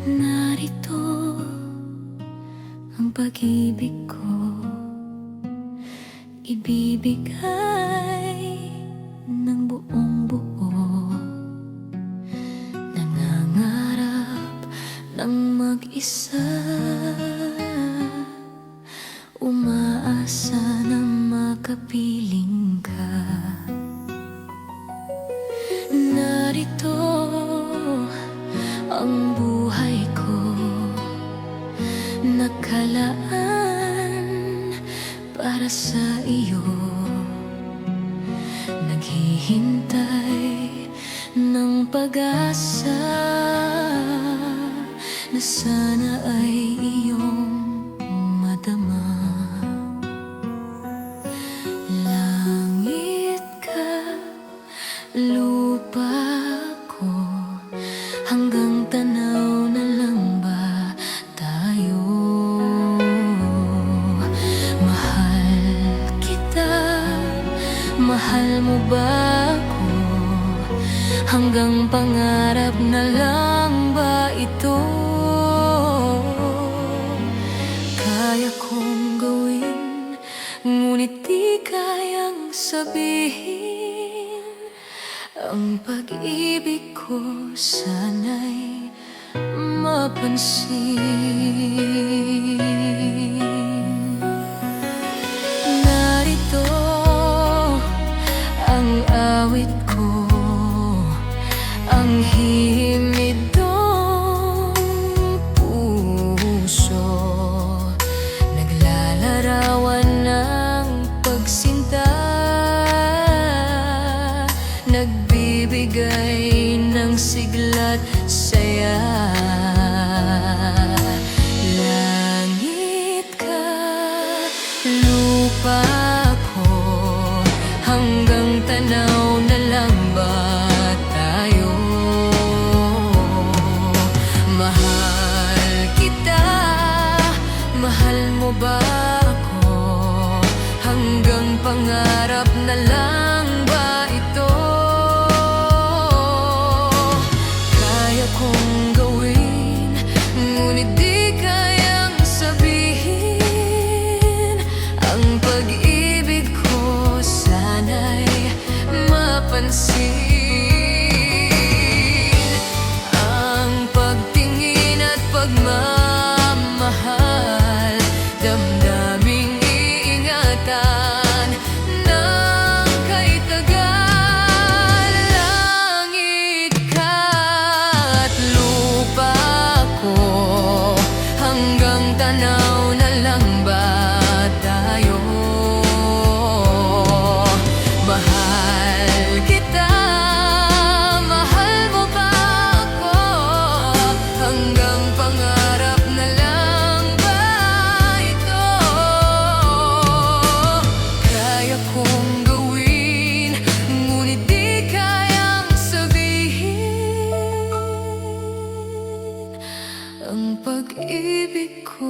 Narito ang pag-ibig ko, ibibigay ng buong buo. Nangangarap ng mag-isa, umaasa na makapiling ka. Narito ang buhay ko, nakalaan para sa iyo. Naghihintay ng pag-asa na sana ay iyong madama. Langit ka, lupa ko, hanggang tanaw na lang ba tayo? Mahal kita, mahal mo ba ako? Hanggang pangarap na lang ba ito? Kaya kong gawin, ngunit di kayang sabihin. Ang pag-ibig ko sana'y mapansin. Narito ang awit ko, ang himidong puso, naglalarawan ng pagsinta, nagbibigay ng sigla't saya. Langit ka, lupa ko, hanggang tanaw na lang ba tayo? Mahal kita, mahal mo ba ako? Hanggang pangarap na lang ba ito? Kaya kong gawin, ngunit di kayang sabihin. Ang pag-ibig ko sana'y mapansin. Ang pagtingin at pagmamahal, damdaming iingatan ng kay tagal. Langit ka at lupa ko, hanggang tanaw na lang ba tayo? Mahal kita, mahal mo ba ako? Hanggang pangarap na lang ba ito? Kaya kong gawin, ngunit di kayang sabihin. Ang pag-ibig ko